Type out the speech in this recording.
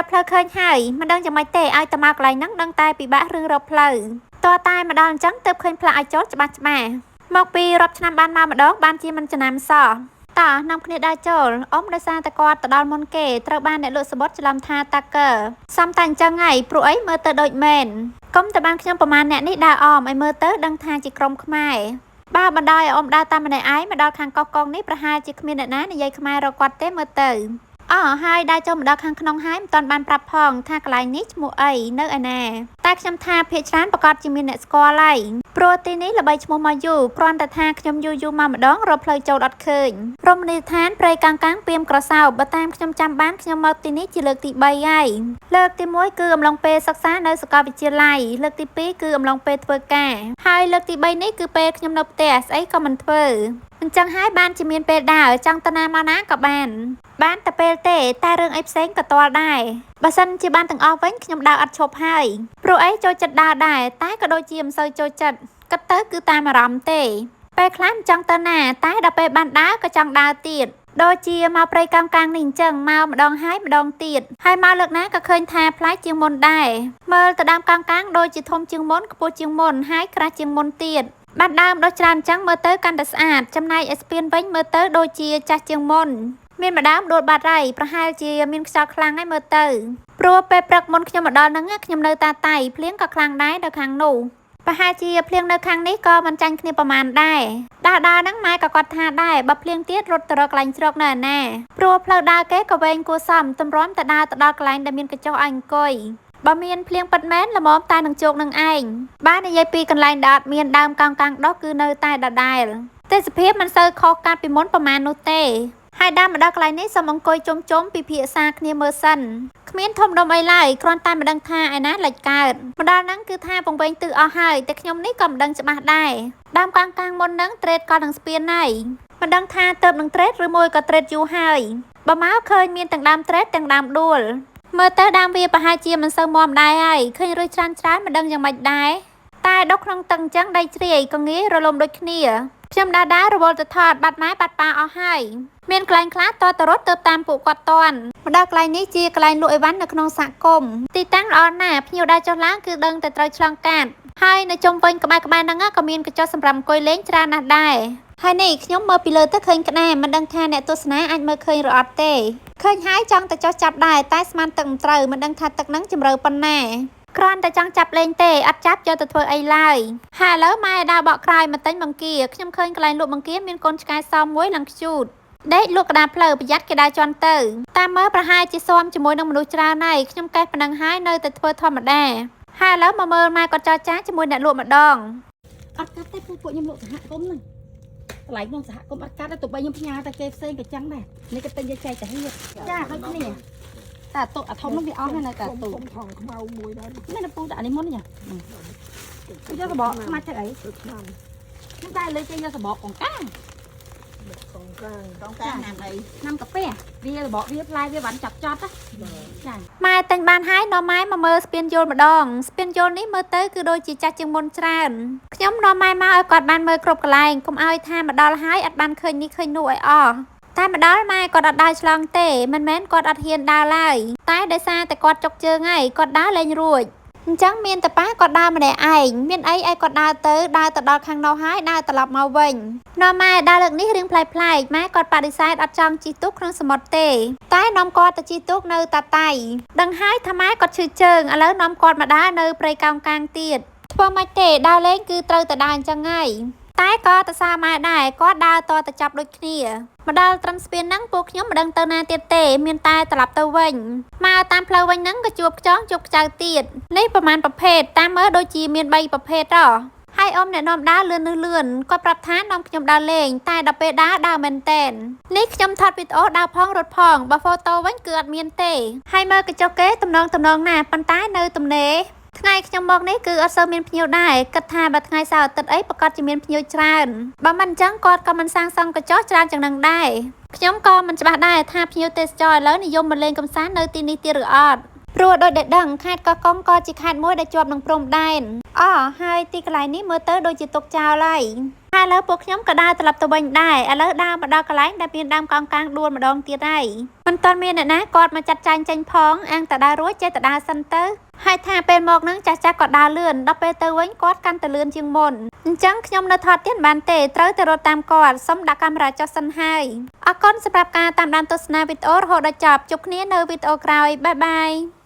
រកផ្លូវឃើញហើយមិនដឹងយ៉ាងម៉េចទេឲ្យតែមកកន្លែងហ្នឹងដឹងតែពិបាករឿងរកផ្លូវតើតែម្ដងអញ្ចឹងទើបឃើញផ្លាកឲ្យចូលច្បាស់មកពីរាប់ឆ្នាំបានមកម្ដងបានជាមិនចំណាំសោះតើនាំគ្នាដើរចូលអ៊ំដោយសារតែគាត់ទៅដល់មុនគេត្រូវបានអ្នកលក់សបុតច្រឡំថាតាកើសំតែអញ្ចឹងហើយព្រោះអីមើលទៅដូចមែនកុំតែបានខ្ញុំប្រហែលអ្នកនេះដើរអមឲ្យមើលទៅដឹងថាជាក្រុមខ្មែរបើបណ្ដោយឲ្យអ៊ំដើរតាមម្នាក់ឯងមកដល់ខាងកោះកុងនេះប្រហែលជាគ្មានអ្នកណានិយាយខ្មែររកគាត់ទេមើលទៅហើយដើរចូលមកដល់ខាងក្នុងហើយមិនទាន់បានប្រាប់ផងថាកន្លែងនេះឈ្មោះអីនៅឯណាតែខ្ញុំថាភាគច្រើនប្រកាសជាមានអ្នកស្គាល់ហើយព្រោះទីនេះល្បីឈ្មោះមកយូរគ្រាន់តែថាខ្ញុំយូរមកម្ដងរកផ្លូវចូលអត់ឃើញរមណីយដ្ឋានព្រៃកាំងពីមក្រសោបបើតាមខ្ញុំចាំបានខ្ញុំមកទីនេះជាលើកទី3ហើយលើកទី1គឺអំឡុងពេលសិក្សានៅសាកលវិទ្យាល័យលើកទី2គឺអំឡុងពេលធ្វើការហើយលើកទី3នេះគឺពេលខ្ញុំនៅផ្ទះស្អីក៏មិនធ្វើអញ្ចឹងហើយបានជាមានពេលដើរចង់ទៅណាមកណាក៏បានតែពេលទេតែរឿងអីផ្សេងក៏ទាល់ដែរបើសិនជាបានទាំងអស់វិញខ្ញុំដើរអត់ឈប់ហើយព្រោះអីចូលចិត្តដើរដែរតែក៏ដូចជាមិនសូវចូលចិត្តគិតទៅគឺតាមអារម្មណ៍ទេពេលខ្លះមិនចង់ទៅណាតែដល់ពេលបានដើរក៏ចង់ដើរទៀតដូចជាមកព្រៃកាំងនេះអញ្ចឹងមកម្ដងហើយម្ដងទៀតហើយមកលើកណាក៏ឃើញថាប្លែកជាងមុនដែរមើលទៅដើមកាំងដូចជាធំជាងមុនខ្ពស់ជាងមុនហើយក្រាស់ជាងមុនទៀតបានដើមដូចច្រើនអញ្ចឹងមើលទៅកាន់តែស្អាតចំណែកឯស្ពានវិញមើលទៅដូចជាចាស់ជាងមុនមានម្ដងដួលបាត់ហើយប្រហែលជាមានខ្យល់ខ្លាំងហើយមើលទៅព្រោះពេលព្រឹកមុនខ្ញុំមកដល់ហ្នឹងខ្ញុំនៅតាតៃភ្លៀងក៏ខ្លាំងដែរនៅខាងនោះប្រហែលជាភ្លៀងនៅខាងនេះក៏មិនចាញ់គ្នាប្រហែលដែរដើរហ្នឹងម៉ែក៏គាត់ថាដែរបើភ្លៀងទៀតរត់ទៅរកកន្លែងជ្រកនៅណាព្រោះផ្លូវដើរគេក៏វែងគួរសមទម្រាំតែដើរទៅដល់កន្លែងដែលមានកញ្ចុះឲ្យអង្គុយបើមានភ្លៀងពិតមែនល្មមតែនឹងជោគនឹងឯងបាននិយាយពីកន្លែងដែលអត់មានដើមកាំងដុះគឺនៅតែដដែលទេសភាពមិនសូវខុសកាត់ពីមុនប្រហែលនោះទេហើយដើរមកដល់កន្លែងនេះសូមអង្គុយជុំពិភាក្សាគ្នាមើលសិនគ្មានធំដុំអីឡើយគ្រាន់តែមិនដឹងថាឯណាលេចកើតម្ដងហ្នឹងគឺថាពងវែងទិសអស់ហើយតែខ្ញុំនេះក៏មិនដឹងច្បាស់ដែរដើមកាំងមុនហ្នឹងត្រេតក៏នឹងស្ពានហើយមិនដឹងថាទៅនឹងត្រេតឬមួយក៏ត្រេតយូរហើយបើមកឃើញមានទាំងដើមត្រេតទាំងដើមដួលមើលទៅដើមវាប្រហែលជាមិនសូវមាំដែរហើយឃើញឬច្រើនមិនដឹងយ៉ាងម៉េចដែរតែដុកក្នុងទឹកអញ្ចឹងដីជ្រាយក៏ងាយរលំដូចគ្នាខ្ញុំដើររវល់ទៅថតបាត់ម៉ែបាត់ប៉ាអស់ហើយមានកន្លែងខ្លះតរត់ទៅតាមពួកគាត់តន់មកដល់កន្លែងនេះជាកន្លែងលក់អីវ៉ាន់នៅក្នុងសហគមន៍ទីតាំងល្អណាស់ភ្ញៀវដើរចុះឡើងគឺដឹងតែត្រូវឆ្លងកាត់ហើយនៅជុំវិញក្បែរហ្នឹងក៏មានកញ្ចុះសម្រាប់អង្គុយលេងច្រើនណាស់ដែរហើយនេះខ្ញុំមើលពីលើទៅឃើញក្តារមិនដឹងថាអ្នកទស្សនាអាចមើលឃើញឬអត់ទេឃើញហើយចង់ទៅចុះចាប់ដែរតែស្មានទឹកមិនត្រូវមិនដឹងថាទឹកហ្នឹងជម្រៅប៉ុណ្ណាគ្រាន់តែចង់ចាប់លេងទេអត់ចាប់យកទៅធ្វើអីឡើយហើយឥឡូវម៉ែដើរបកក្រោយមកទិញបង្គាខ្ញុំឃើញកន្លែងលក់បង្គាមានកូនឆ្កែសមួយឡើងខ្ជូតដេកលក់កណ្ដាលផ្លូវប្រយ័ត្នគេដើរជន់ទៅតាមមើលប្រហែលជាស៊ាំជាមួយនឹងមនុស្សច្រើនហើយខ្ញុំកេះប៉ុណ្ណឹងហើយនៅតែធ្វើធម្មតាហើយឥឡូវមកមើលម៉ែគាត់ចរចាជាមួយអ្នកលក់ម្ដងអត់កាត់ទេពួកខ្ញុំលក់សហគមន៍ហ្នឹងកន្លែងក្នុងសហគមន៍អត់កាត់ទេទោះបីខ្ញុំផ្ញើតែគេផ្សេងក៏ចឹងដែរនេះក៏ទិញយកចែកទៅហៀបចាដូចគ្នាតែតុអាធំនោះវាអស់ហើយនៅតែតុថងខ្មៅមួយដែរនេះនៅពូតែអានេះមុននេះយកសបកខ្មាច់ទៅអីខ្ញុំតែលើចេញយកសបកកងកាងណាំអីណាំកាហ្វេវាសបកវាផ្លែវាបានចាប់ចាម៉ែតែញបានហើយនាំម៉ែមកមើលស្ពានយល់ម្ដងស្ពានយល់នេះមើលទៅគឺដូចជាចាស់ជាងមុនច្រើនខ្ញុំនាំម៉ែមកឲ្យគាត់បានមើលគ្រប់កន្លែងកុំឲ្យថាមកដល់ហើយអត់បានឃើញនេះឃើញនោះឲ្យអស់តែមកដល់ម៉ែគាត់អត់ដើរឆ្លងទេមិនមែនគាត់អត់ហ៊ានដើរឡើយតែដោយសារតែគាត់ចុកជើងហើយគាត់ដើរលេងរួចអញ្ចឹងមានតែប៉ាគាត់ដើរម្នាក់ឯងមានអីឲ្យគាត់ដើរទៅដល់ខាងនោះហើយដើរត្រឡប់មកវិញនាំម៉ែដើរលើកនេះរៀងប្លែកម៉ែគាត់បដិសេធអត់ចង់ជិះទូកក្នុងសមុទ្រទេតែនាំគាត់ទៅជិះទូកនៅតាតៃដឹងហើយថាម៉ែគាត់ឈឺជើងឥឡូវនាំគាត់មកដើរនៅព្រៃកោងកាងទៀតធ្វើម៉េចទេដើរលេងគឺត្រូវតែដើរអញ្ចឹងហើយតែក៏ទៅសារម៉ែដែរគាត់ដើរតទៅចាប់ដូចគ្នាមកដល់ត្រឹមស្ពានហ្នឹងពួកខ្ញុំមិនដឹងទៅណាទៀតទេមានតែត្រឡប់ទៅវិញមកតាមផ្លូវវិញហ្នឹងក៏ជួបខ្ចង់ជួបខ្ចៅទៀតនេះប្រហែលប្រភេទតាមមើលដូចជាមាន3ប្រភេទហើយអ៊ំអ្នកនាំដើរលឿនគាត់ប្រាប់ថានាំខ្ញុំដើរលេងតែដល់ពេលដើរមែនតែននេះខ្ញុំថតវីដេអូដើរផងរត់ផងបើហ្វូតូវិញគឺអត់មានទេហើយមើលកញ្ចក់គេតំណងណាប៉ុន្តែនៅទំនេរថ្ងៃខ្ញុំមកនេះគឺអត់សូវមានភ្ញៀវដែរគិតថាបើថ្ងៃសៅរ៍អាទិត្យអីប្រកាសជាមានភ្ញៀវច្រើនបើមិនអញ្ចឹងគាត់ក៏មិនសាងសង់កញ្ចក់ច្រើនយ៉ាងហ្នឹងដែរខ្ញុំក៏មិនច្បាស់ដែរថាភ្ញៀវទេសចរឥឡូវនិយមមកលេងកម្សាន្តនៅទីនេះទៀតឬអត់ព្រោះដោយដែលដឹងខេត្តកោះកុងក៏ជាខេត្តមួយដែលជាប់នឹងព្រំដែនហើយទីកន្លែងនេះមើលទៅដូចជាទុកចោលហើយ ហើយលើពួកខ្ញុំក៏ដើរត្រឡប់ទៅវិញដែរឥឡូវដើរមកដល់កន្លែងដែលមានដើមកោងកាងដួលម្ដងទៀតហើយមិនទាន់មានអ្នកណាគាត់មកចាត់ចែងចេញផងអាងតដើររួចចេះតដើរសិនទៅហើយថាពេលមកនឹងចាស់ចាស់ក៏ដើរលឿនដល់ពេលទៅវិញគាត់កាន់តែលឿនជាងមុនអញ្ចឹងខ្ញុំនៅថតទៀតបានទេត្រូវទៅរត់តាមគាត់សុំដាក់កាមេរ៉ាចុះសិនហើយអរគុណសម្រាប់ការតាមដានទស្សនាវីដេអូរហូតដល់ចប់ជួបគ្នានៅវីដេអូក្រោយបាយបាយ